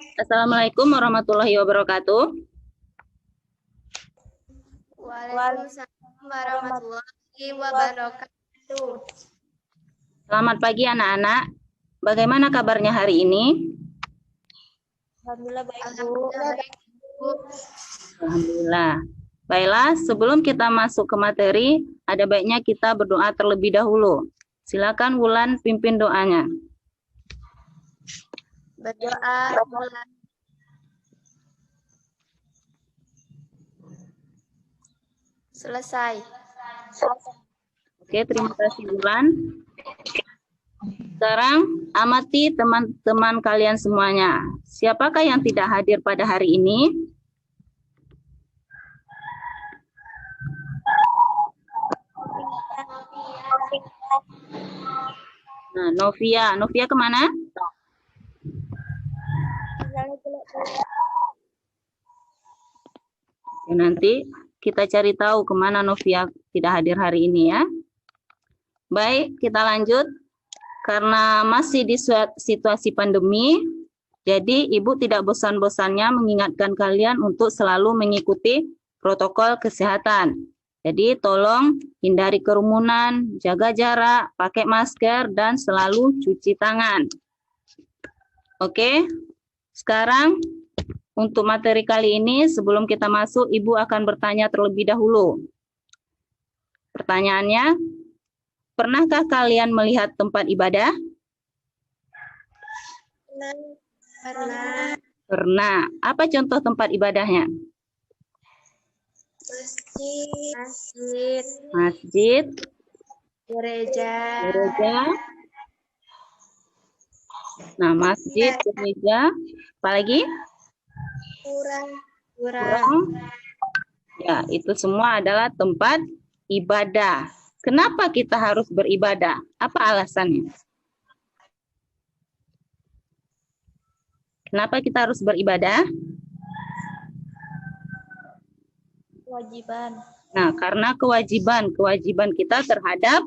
Assalamualaikum warahmatullahi wabarakatuh. Waalaikumsalam warahmatullahi wabarakatuh. Selamat pagi anak-anak. Bagaimana kabarnya hari ini? Alhamdulillah baik, Bu. Alhamdulillah. Baiklah, sebelum kita masuk ke materi, ada baiknya kita berdoa terlebih dahulu. Silakan Wulan pimpin doanya. Berdoa. Selesai. Oke, terima kasih Wulan. Sekarang amati teman-teman kalian semuanya. Siapakah yang tidak hadir pada hari ini? Nah, Novia. Novia kemana? Ya, nanti kita cari tahu kemana Novia tidak hadir hari ini ya. Baik, kita lanjut. Karena masih di situasi pandemi, jadi Ibu tidak bosan-bosannya mengingatkan kalian untuk selalu mengikuti protokol kesehatan. Jadi tolong hindari kerumunan, jaga jarak, pakai masker, dan selalu cuci tangan. Oke, sekarang untuk materi kali ini, sebelum kita masuk, Ibu akan bertanya terlebih dahulu. Pertanyaannya, pernahkah kalian melihat tempat ibadah? Pernah. Pernah. Apa contoh tempat ibadahnya? Masjid. Masjid, Gereja. gereja. Nah, masjid, gereja. Apalagi? Kurang. Ya, itu semua adalah tempat ibadah. Kenapa kita harus beribadah? Apa alasannya? Kenapa kita harus beribadah? Kewajiban. Nah, karena kewajiban kita terhadap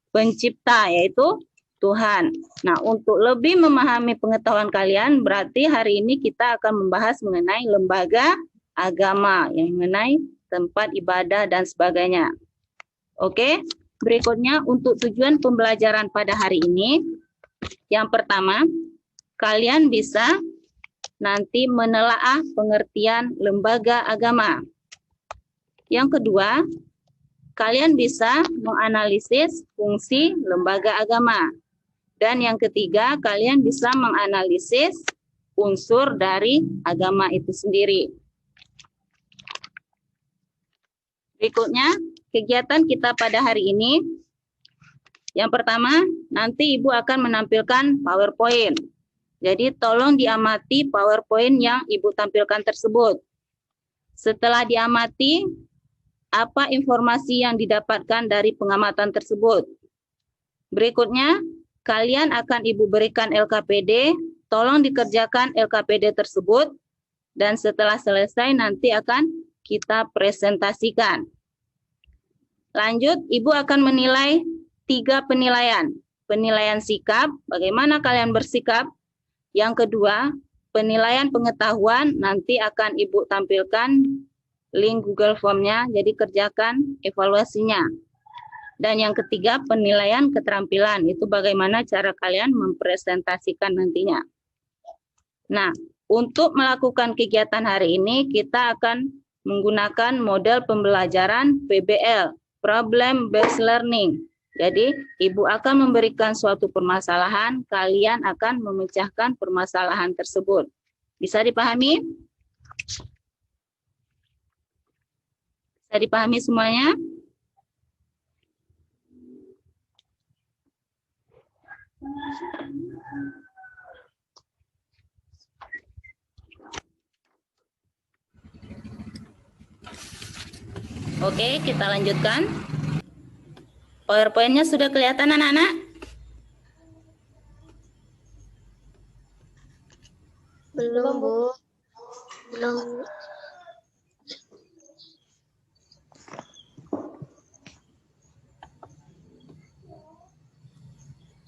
pencipta, yaitu Tuhan. Nah, untuk lebih memahami pengetahuan kalian, berarti hari ini kita akan membahas mengenai lembaga agama, yang mengenai tempat ibadah dan sebagainya. Oke, berikutnya untuk tujuan pembelajaran pada hari ini, yang pertama, kalian bisa nanti menelaah pengertian lembaga agama. Yang kedua, kalian bisa menganalisis fungsi lembaga agama. Dan yang ketiga, kalian bisa menganalisis unsur dari agama itu sendiri. Berikutnya, kegiatan kita pada hari ini. Yang pertama, nanti Ibu akan menampilkan PowerPoint. Jadi tolong diamati PowerPoint yang Ibu tampilkan tersebut. Setelah diamati, apa informasi yang didapatkan dari pengamatan tersebut? Berikutnya, kalian akan Ibu berikan LKPD, tolong dikerjakan LKPD tersebut, dan setelah selesai nanti akan kita presentasikan. Lanjut, Ibu akan menilai 3 penilaian. Penilaian sikap, bagaimana kalian bersikap. Yang kedua, penilaian pengetahuan, nanti akan Ibu tampilkan link Google Form-nya, jadi kerjakan evaluasinya. Dan yang ketiga, penilaian keterampilan, itu bagaimana cara kalian mempresentasikan nantinya. Nah, untuk melakukan kegiatan hari ini, kita akan menggunakan model pembelajaran PBL, Problem Based Learning. Jadi, Ibu akan memberikan suatu permasalahan, kalian akan memecahkan permasalahan tersebut. Bisa dipahami? Bisa dipahami semuanya? Oke, kita lanjutkan. PowerPoint-nya sudah kelihatan anak-anak? Belum, Bu. Belum.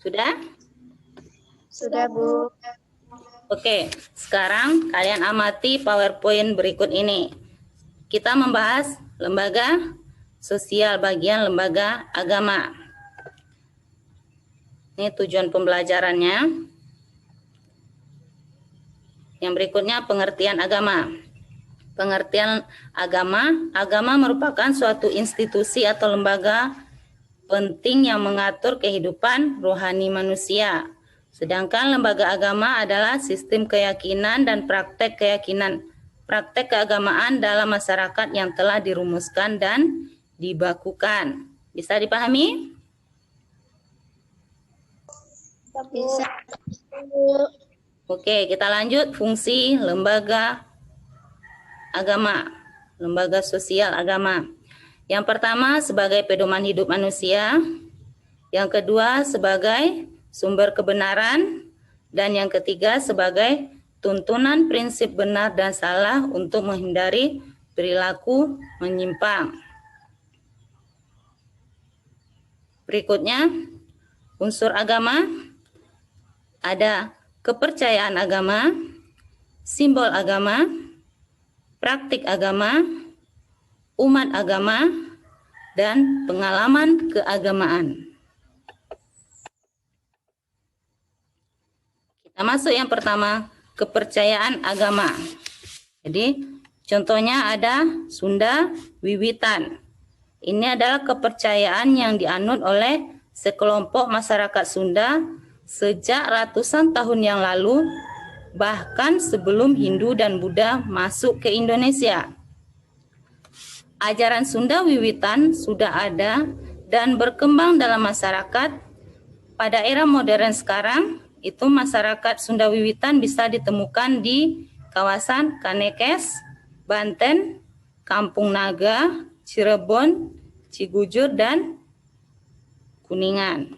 Sudah? Sudah, Bu. Oke, sekarang kalian amati PowerPoint berikut ini. Kita membahas lembaga sosial bagian lembaga agama. Ini tujuan pembelajarannya. Yang berikutnya pengertian agama. Pengertian agama merupakan suatu institusi atau lembaga penting yang mengatur kehidupan rohani manusia. Sedangkan lembaga agama adalah sistem keyakinan dan praktek keagamaan dalam masyarakat yang telah dirumuskan dan dibakukan. Bisa dipahami? Bisa. Oke, kita lanjut fungsi lembaga agama, lembaga sosial agama. Yang pertama sebagai pedoman hidup manusia, yang kedua sebagai sumber kebenaran, dan yang ketiga sebagai tuntunan prinsip benar dan salah untuk menghindari perilaku menyimpang. Berikutnya, unsur agama ada kepercayaan agama, simbol agama, praktik agama, umat agama, dan pengalaman keagamaan. Kita masuk yang pertama, kepercayaan agama. Jadi, contohnya ada Sunda Wiwitan. Ini adalah kepercayaan yang dianut oleh sekelompok masyarakat Sunda sejak ratusan tahun yang lalu, bahkan sebelum Hindu dan Buddha masuk ke Indonesia. Ajaran Sunda Wiwitan sudah ada dan berkembang dalam masyarakat. Pada era modern sekarang, itu masyarakat Sunda Wiwitan bisa ditemukan di kawasan Kanekes, Banten, Kampung Naga, Cirebon, Cigujur, dan Kuningan.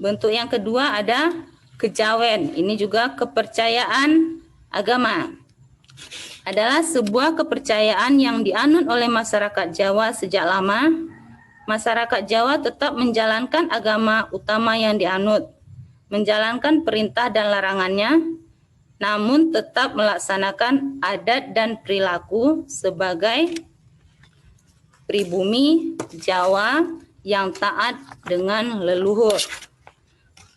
Bentuk yang kedua ada kejawen. Ini juga kepercayaan agama. Adalah sebuah kepercayaan yang dianut oleh masyarakat Jawa sejak lama. Masyarakat Jawa tetap menjalankan agama utama yang dianut, menjalankan perintah dan larangannya, namun tetap melaksanakan adat dan perilaku sebagai pribumi Jawa yang taat dengan leluhur.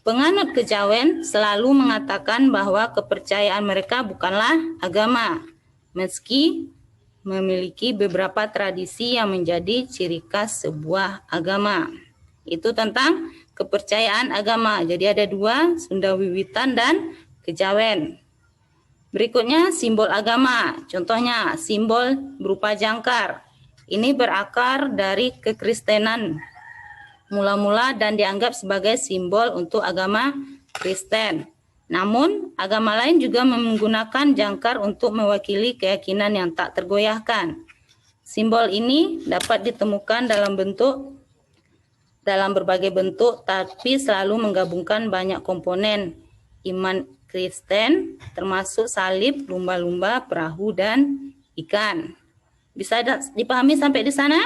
Penganut kejawen selalu mengatakan bahwa kepercayaan mereka bukanlah agama, meski memiliki beberapa tradisi yang menjadi ciri khas sebuah agama. Itu tentang kepercayaan agama. Jadi ada dua, Sunda Wiwitan dan kejawen. Berikutnya simbol agama. Contohnya simbol berupa jangkar. Ini berakar dari kekristenan mula-mula dan dianggap sebagai simbol untuk agama Kristen. Namun, agama lain juga menggunakan jangkar untuk mewakili keyakinan yang tak tergoyahkan. Simbol ini dapat ditemukan dalam berbagai bentuk, tapi selalu menggabungkan banyak komponen iman Kristen, termasuk salib, lumba-lumba, perahu, dan ikan. Bisa dipahami sampai di sana?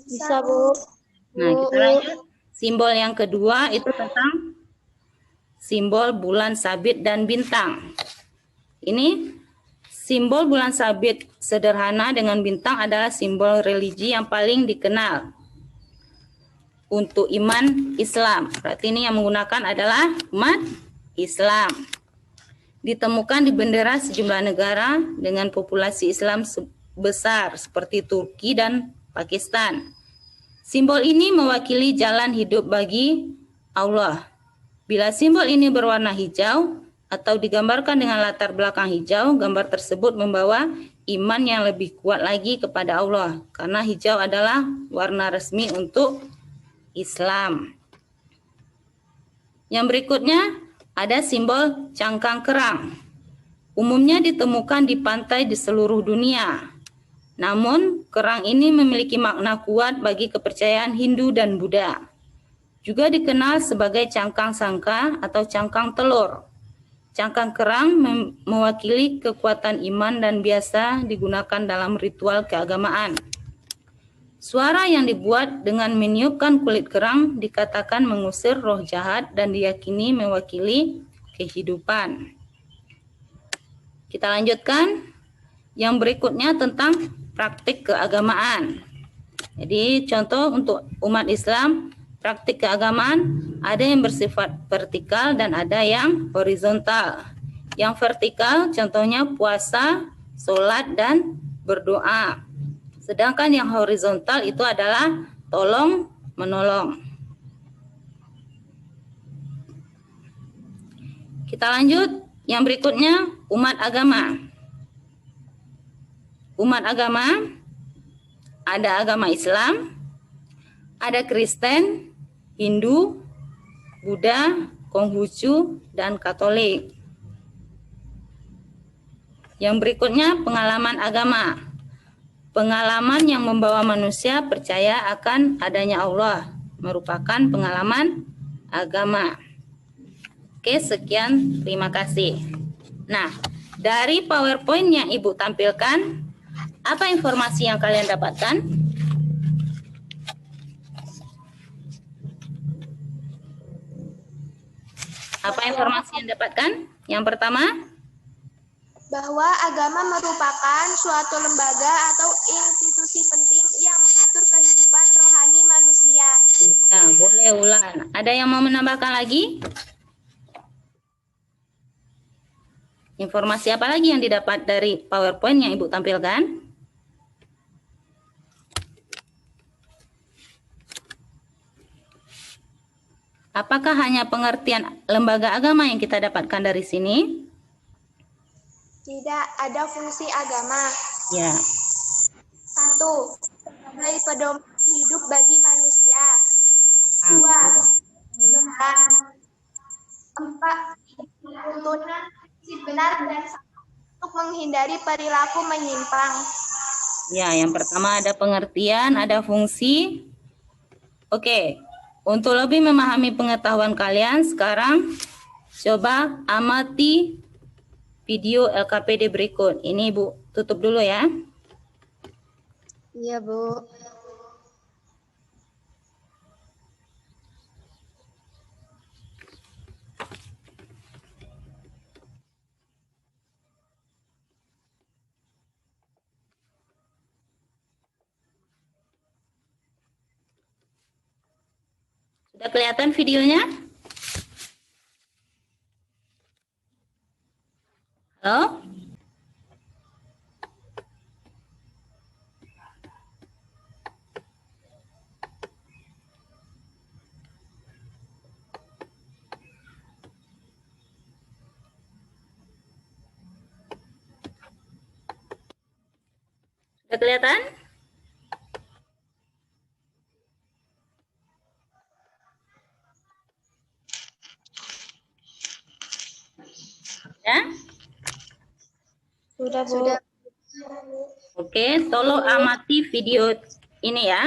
Bisa, Bu. Nah, kita lanjut. Simbol yang kedua itu tentang simbol bulan sabit dan bintang. Ini simbol bulan sabit sederhana dengan bintang adalah simbol religi yang paling dikenal untuk iman Islam. Berarti ini yang menggunakan adalah umat Islam. Ditemukan di bendera sejumlah negara dengan populasi Islam besar seperti Turki dan Pakistan. Simbol ini mewakili jalan hidup bagi Allah. Bila simbol ini berwarna hijau atau digambarkan dengan latar belakang hijau, gambar tersebut membawa iman yang lebih kuat lagi kepada Allah, karena hijau adalah warna resmi untuk Islam. Yang berikutnya ada simbol cangkang kerang. Umumnya ditemukan di pantai di seluruh dunia. Namun, kerang ini memiliki makna kuat bagi kepercayaan Hindu dan Buddha. Juga dikenal sebagai cangkang sangka atau cangkang telur. Cangkang kerang mewakili kekuatan iman dan biasa digunakan dalam ritual keagamaan. Suara yang dibuat dengan meniupkan kulit kerang dikatakan mengusir roh jahat dan diyakini mewakili kehidupan. Kita lanjutkan. Yang berikutnya tentang praktik keagamaan. Jadi contoh untuk umat Islam, praktik keagamaan ada yang bersifat vertikal dan ada yang horizontal. Yang vertikal contohnya puasa, sholat, dan berdoa. Sedangkan yang horizontal itu adalah tolong menolong. Kita lanjut, yang berikutnya umat agama. Umat agama, ada agama Islam, ada Kristen, Hindu, Buddha, Konghucu, dan Katolik. Yang berikutnya pengalaman agama. Pengalaman yang membawa manusia percaya akan adanya Allah, merupakan pengalaman agama. Oke, sekian, terima kasih. Nah, dari PowerPoint yang Ibu tampilkan, apa informasi yang kalian dapatkan? Apa informasi yang dapatkan? Yang pertama, bahwa agama merupakan suatu lembaga atau institusi penting yang mengatur kehidupan rohani manusia. nah, boleh ulang. Ada yang mau menambahkan lagi? Informasi apa lagi yang didapat dari PowerPoint yang Ibu tampilkan? Apakah hanya pengertian lembaga agama yang kita dapatkan dari sini? Tidak, ada fungsi agama. Ya. 1. Sebagai pedoman hidup bagi manusia. 2. Kebenaran. 4. Tuntunan benar dan salah untuk menghindari perilaku menyimpang. Ya, yang pertama ada pengertian, ada fungsi. Oke, untuk lebih memahami pengetahuan kalian, sekarang coba amati video LKPD berikut. Ini Ibu tutup dulu ya. Iya, Bu. Sudah kelihatan videonya? Halo? Sudah kelihatan? Ya? Sudah, Bu. Oke, tolong amati video ini ya.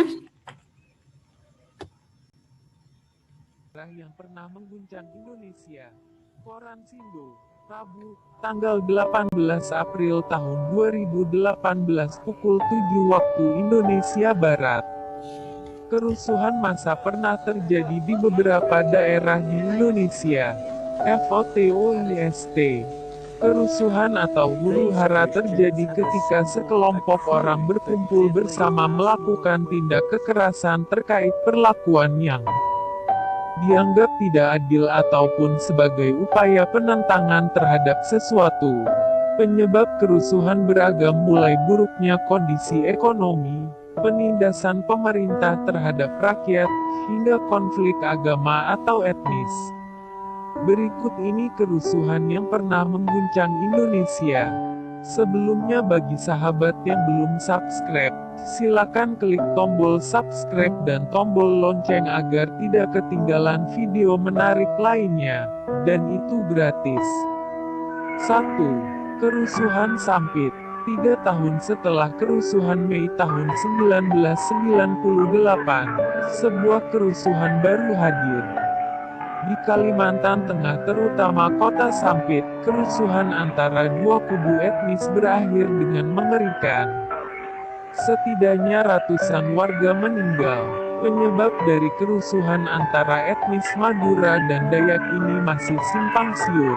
Yang pernah mengguncang Indonesia. Koran Sindo, Rabu, tanggal 18 April tahun 2018 pukul 7 waktu Indonesia Barat. Kerusuhan massa pernah terjadi di beberapa daerah di Indonesia. FOTOIST. Kerusuhan atau huru-hara terjadi ketika sekelompok orang berkumpul bersama melakukan tindak kekerasan terkait perlakuan yang dianggap tidak adil ataupun sebagai upaya penentangan terhadap sesuatu. Penyebab kerusuhan beragam mulai buruknya kondisi ekonomi, penindasan pemerintah terhadap rakyat, hingga konflik agama atau etnis. Berikut ini kerusuhan yang pernah mengguncang Indonesia. Sebelumnya bagi sahabat yang belum subscribe, silakan klik tombol subscribe dan tombol lonceng agar tidak ketinggalan video menarik lainnya. Dan itu gratis. 1. Kerusuhan Sampit. 3 tahun setelah kerusuhan Mei tahun 1998, sebuah kerusuhan baru hadir. Di Kalimantan Tengah terutama kota Sampit, kerusuhan antara dua kubu etnis berakhir dengan mengerikan. Setidaknya ratusan warga meninggal. Penyebab dari kerusuhan antara etnis Madura dan Dayak ini masih simpang siur.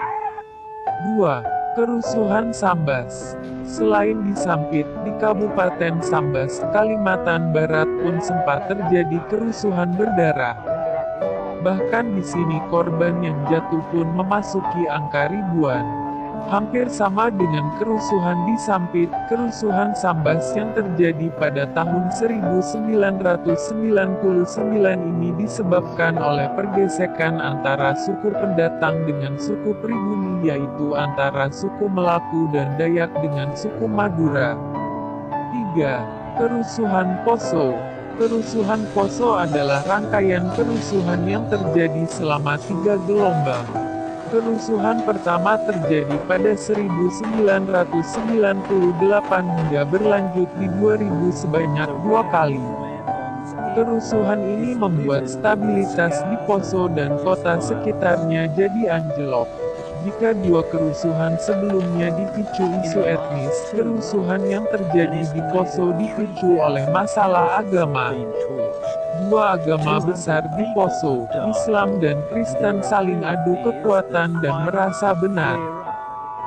2. Kerusuhan Sambas. Selain di Sampit, di Kabupaten Sambas, Kalimantan Barat pun sempat terjadi kerusuhan berdarah. Bahkan di sini korban yang jatuh pun memasuki angka ribuan. Hampir sama dengan kerusuhan di Sampit, kerusuhan Sambas yang terjadi pada tahun 1999 ini disebabkan oleh pergesekan antara suku pendatang dengan suku pribumi, yaitu antara suku Melaku dan Dayak dengan suku Madura. 3. Kerusuhan Poso. Kerusuhan Poso adalah rangkaian kerusuhan yang terjadi selama 3 gelombang. Kerusuhan pertama terjadi pada 1998 hingga berlanjut di 2000 sebanyak 2 kali. Kerusuhan ini membuat stabilitas di Poso dan kota sekitarnya jadi anjlok. Jika 2 kerusuhan sebelumnya dipicu isu etnis, kerusuhan yang terjadi di Poso dipicu oleh masalah agama. 2 agama besar di Poso, Islam dan Kristen saling adu kekuatan dan merasa benar.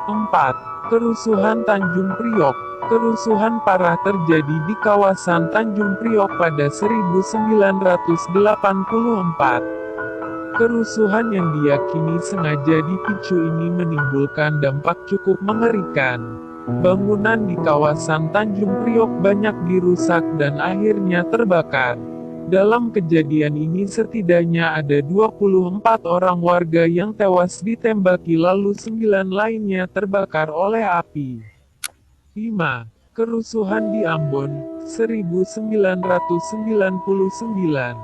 4. Kerusuhan Tanjung Priok. Kerusuhan parah terjadi di kawasan Tanjung Priok pada 1984. Kerusuhan yang diyakini sengaja dipicu ini menimbulkan dampak cukup mengerikan. Bangunan di kawasan Tanjung Priok banyak dirusak dan akhirnya terbakar. Dalam kejadian ini setidaknya ada 24 orang warga yang tewas ditembaki lalu 9 lainnya terbakar oleh api. 5. Kerusuhan di Ambon, 1999.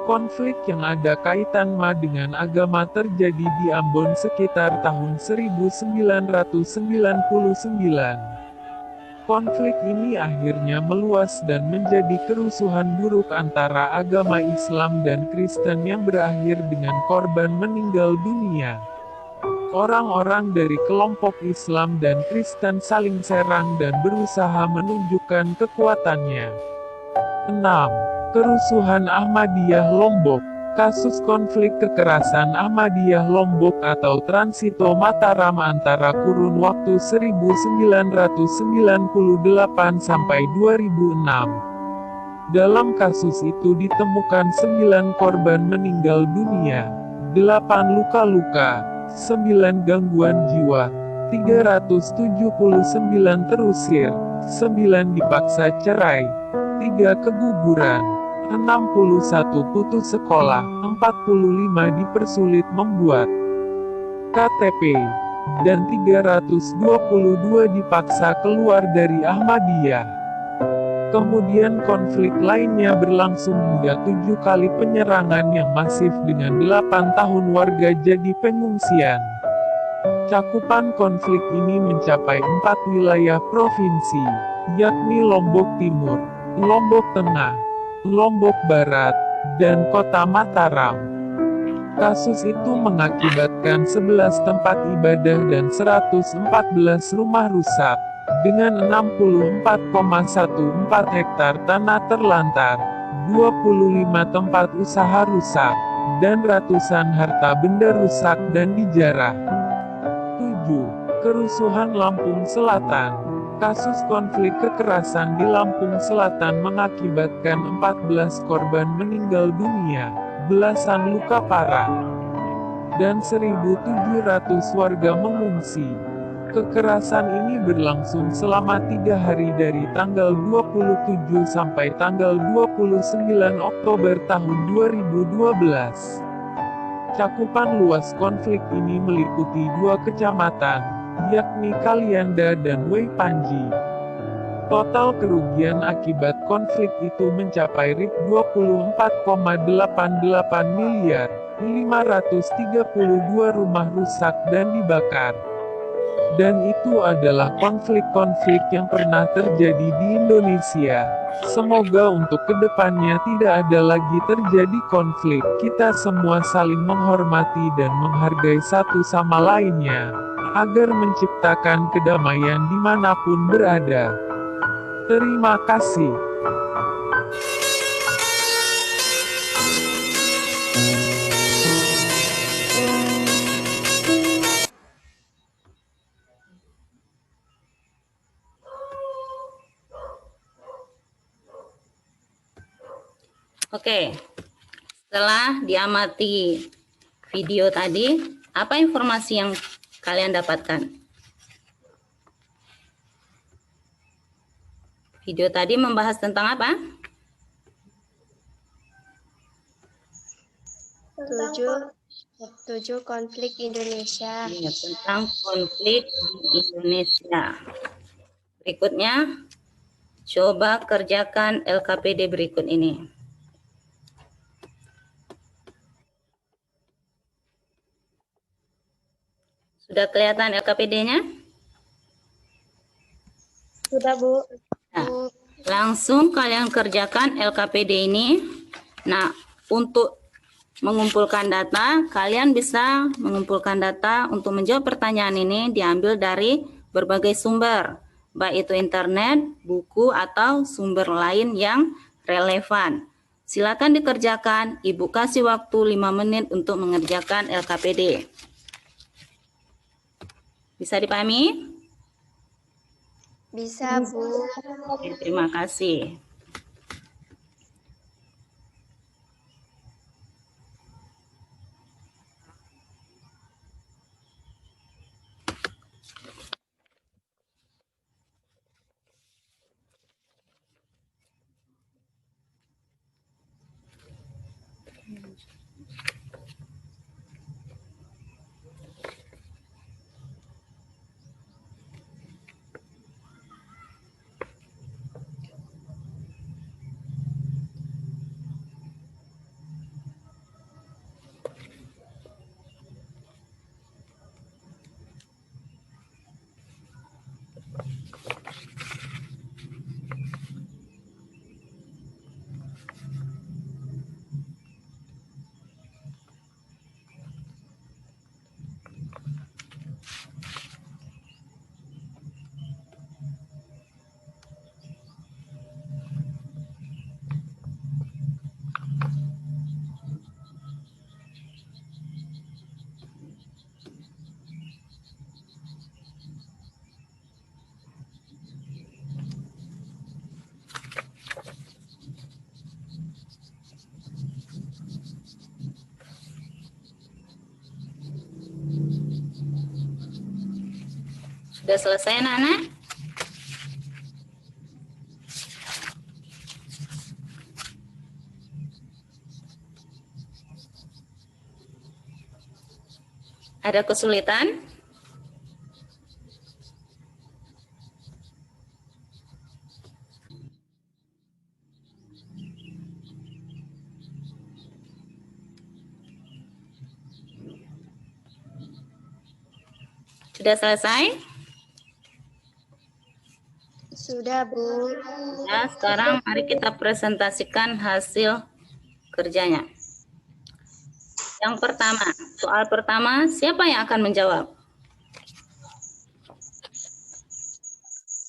Konflik yang ada kaitan dengan agama terjadi di Ambon sekitar tahun 1999. Konflik ini akhirnya meluas dan menjadi kerusuhan buruk antara agama Islam dan Kristen yang berakhir dengan korban meninggal dunia. Orang-orang dari kelompok Islam dan Kristen saling serang dan berusaha menunjukkan kekuatannya. 6. Kerusuhan Ahmadiyah Lombok. Kasus konflik kekerasan Ahmadiyah Lombok atau Transito Mataram antara kurun waktu 1998 sampai 2006. Dalam kasus itu ditemukan 9 korban meninggal dunia, 8 luka-luka, 9 gangguan jiwa, 379 terusir, 9 dipaksa cerai, 3 keguguran, 61 putus sekolah, 45 dipersulit membuat KTP, dan 322 dipaksa keluar dari Ahmadiyah. Kemudian konflik lainnya berlangsung hingga 7 kali penyerangan yang masif dengan 8 tahun warga jadi pengungsian. Cakupan konflik ini mencapai 4 wilayah provinsi, yakni Lombok Timur, Lombok Tengah, Lombok Barat, dan Kota Mataram. Kasus itu mengakibatkan 11 tempat ibadah dan 114 rumah rusak, dengan 64,14 hektar tanah terlantar, 25 tempat usaha rusak, dan ratusan harta benda rusak dan dijarah. 7. Kerusuhan Lampung Selatan. Kasus konflik kekerasan di Lampung Selatan mengakibatkan 14 korban meninggal dunia, belasan luka parah, dan 1.700 warga mengungsi. Kekerasan ini berlangsung selama 3 hari dari tanggal 27 sampai tanggal 29 Oktober tahun 2012. Cakupan luas konflik ini meliputi 2 kecamatan, yakni Kalianda dan Wei Panji. Total kerugian akibat konflik itu mencapai Rp24,88 miliar, 532 rumah rusak dan dibakar. Dan itu adalah konflik-konflik yang pernah terjadi di Indonesia. Semoga untuk kedepannya tidak ada lagi terjadi konflik. Kita semua saling menghormati dan menghargai satu sama lainnya, agar menciptakan kedamaian dimanapun berada. Terima kasih. Oke, setelah diamati video tadi, apa informasi yang kalian dapatkan? Video tadi membahas tentang apa? Tujuh konflik Indonesia. Ya, tentang konflik di Indonesia. Berikutnya, coba kerjakan LKPD berikut ini. Sudah kelihatan LKPD-nya? Sudah, Bu. Nah, langsung kalian kerjakan LKPD ini. Nah, untuk mengumpulkan data, kalian bisa mengumpulkan data untuk menjawab pertanyaan ini diambil dari berbagai sumber, baik itu internet, buku, atau sumber lain yang relevan. Silakan dikerjakan, Ibu kasih waktu 5 menit untuk mengerjakan LKPD. Bisa dipahami? Bisa, Bu. Oke, terima kasih. Sudah selesai, anak-anak? Ada kesulitan? Sudah selesai? Sudah, Bu. Nah, sekarang mari kita presentasikan hasil kerjanya. Yang pertama, soal pertama, siapa yang akan menjawab?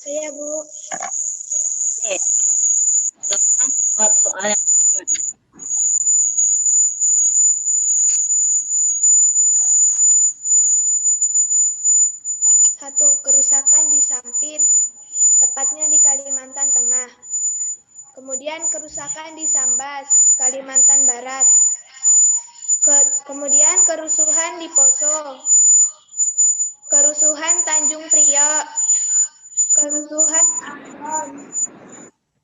Saya, Bu. Oke. Silakan jawab soal yang pertama. Satu, kerusakan di Sampit, tepatnya di Kalimantan Tengah. Kemudian kerusakan di Sambas, Kalimantan Barat. Kemudian kerusuhan di Poso. Kerusuhan Tanjung Priok. Kerusuhan Ambon.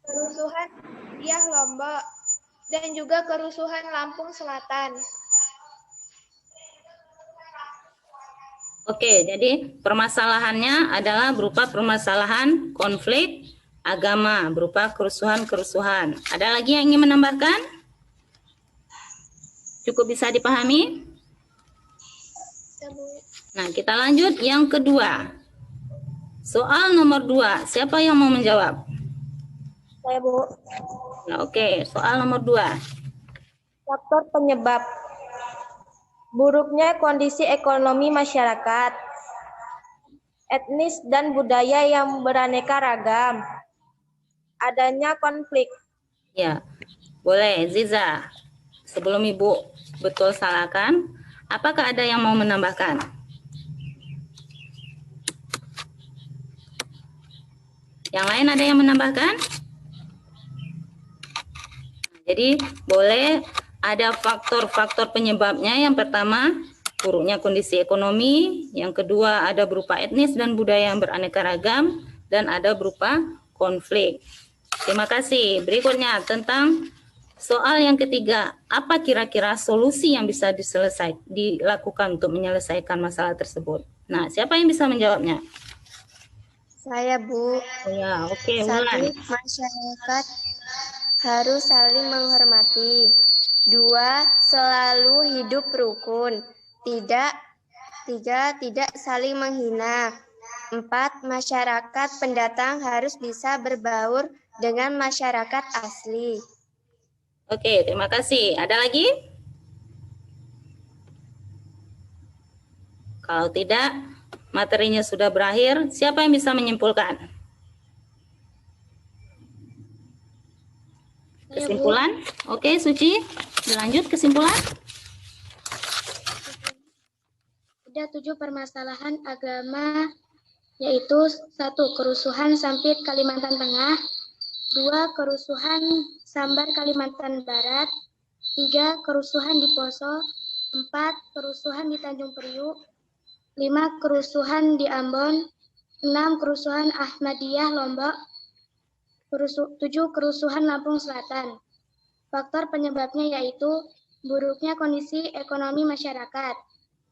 Kerusuhan Diah Lombok. Dan juga kerusuhan Lampung Selatan. Oke, jadi permasalahannya adalah berupa permasalahan konflik agama, berupa kerusuhan-kerusuhan. Ada lagi yang ingin menambahkan? Cukup bisa dipahami? Nah, kita lanjut yang kedua. Soal nomor 2, siapa yang mau menjawab? Saya, Bu. Nah, oke, soal nomor 2. Faktor penyebab buruknya kondisi ekonomi masyarakat, etnis dan budaya yang beraneka ragam, adanya konflik. Ya, boleh. Ziza, sebelum Ibu betul salahkan, apakah ada yang mau menambahkan? Yang lain ada yang menambahkan? Jadi boleh ada faktor-faktor penyebabnya. Yang pertama, buruknya kondisi ekonomi. Yang kedua, ada berupa etnis dan budaya yang beraneka ragam. Dan ada berupa konflik. Terima kasih. Berikutnya tentang soal yang ketiga. Apa kira-kira solusi yang bisa dilakukan untuk menyelesaikan masalah tersebut? Nah, siapa yang bisa menjawabnya? Saya, Bu. Oh ya, oke, Satu, Wulan. masyarakat harus saling menghormati. 2, selalu hidup rukun. 3, tidak saling menghina. 4, masyarakat pendatang harus bisa berbaur dengan masyarakat asli. Oke, terima kasih. Ada lagi? Kalau tidak, materinya sudah berakhir. Siapa yang bisa menyimpulkan? Kesimpulan? Oke, Suci. Dilanjut kesimpulan. Ada 7 permasalahan agama, yaitu 1, kerusuhan Sampit Kalimantan Tengah, 2, kerusuhan Sambar Kalimantan Barat, 3, kerusuhan di Poso, 4, kerusuhan di Tanjung Priuk, 5, kerusuhan di Ambon, 6, kerusuhan Ahmadiyah Lombok, 7, kerusuhan Lampung Selatan. Faktor penyebabnya yaitu buruknya kondisi ekonomi masyarakat,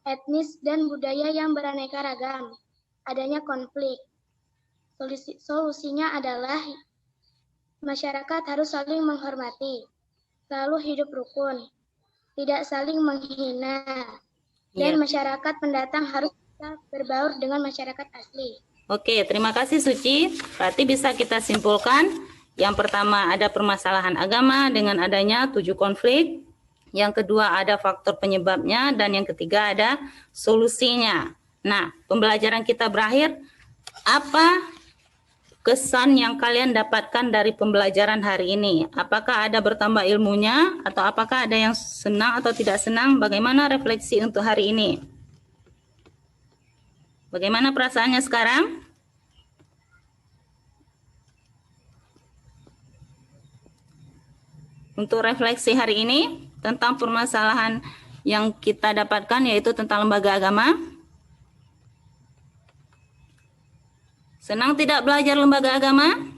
etnis dan budaya yang beraneka ragam, adanya konflik. Solusinya adalah masyarakat harus saling menghormati, selalu hidup rukun, tidak saling menghina, dan masyarakat pendatang harus bisa berbaur dengan masyarakat asli. Oke, terima kasih Suci. Berarti bisa kita simpulkan, yang pertama ada permasalahan agama dengan adanya 7 konflik, yang kedua ada faktor penyebabnya, dan yang ketiga ada solusinya. Nah, pembelajaran kita berakhir. Apa kesan yang kalian dapatkan dari pembelajaran hari ini? Apakah ada bertambah ilmunya, atau apakah ada yang senang atau tidak senang? Bagaimana refleksi untuk hari ini? Bagaimana perasaannya sekarang? Untuk refleksi hari ini tentang permasalahan yang kita dapatkan, yaitu tentang lembaga agama. Senang tidak belajar lembaga agama?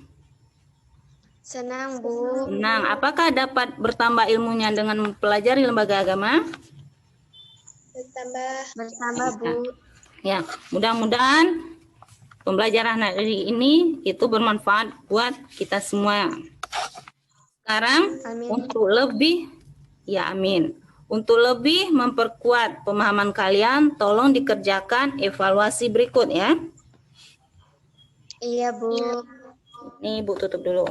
Senang, Bu. Senang. Apakah dapat bertambah ilmunya dengan mempelajari lembaga agama? Bertambah, Bu. Ya, mudah-mudahan pembelajaran hari ini itu bermanfaat buat kita semua. Sekarang Amin. Untuk lebih, ya amin. Untuk lebih memperkuat pemahaman kalian, tolong dikerjakan evaluasi berikut ya. Iya, Bu. Ini Ibu tutup dulu.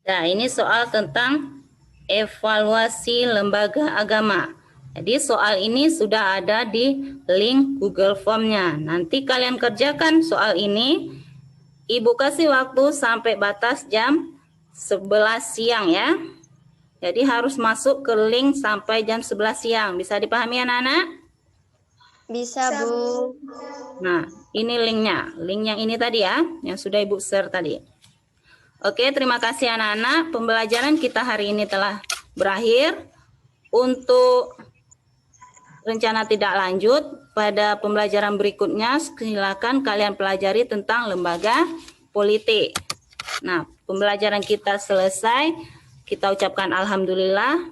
Nah, ini soal tentang evaluasi lembaga agama. Jadi soal ini sudah ada di link Google Form-nya. Nanti kalian kerjakan soal ini. Ibu kasih waktu sampai batas jam 11 siang ya. Jadi harus masuk ke link sampai jam 11 siang. Bisa dipahami anak-anak? Bisa, Bu. Nah, ini linknya. Link yang ini tadi ya, yang sudah Ibu share tadi. Oke, terima kasih anak-anak. Pembelajaran kita hari ini telah berakhir. Untuk rencana tidak lanjut, pada pembelajaran berikutnya silakan kalian pelajari tentang lembaga politik. Nah, pembelajaran kita selesai. Kita ucapkan alhamdulillah.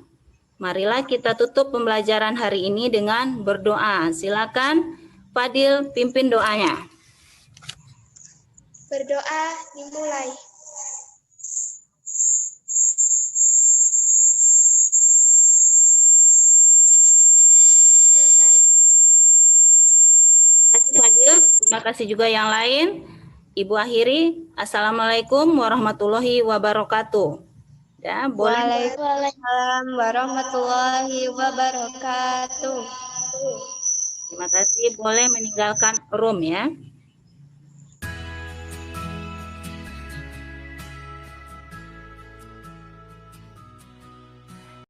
Marilah kita tutup pembelajaran hari ini dengan berdoa. Silakan Fadil pimpin doanya. Berdoa dimulai. Selesai. Terima kasih Fadil. Terima kasih juga yang lain. Ibu akhiri. Assalamualaikum warahmatullahi wabarakatuh. Ya, boleh. Waalaikumsalam warahmatullahi wabarakatuh. Terima kasih. Boleh meninggalkan room ya.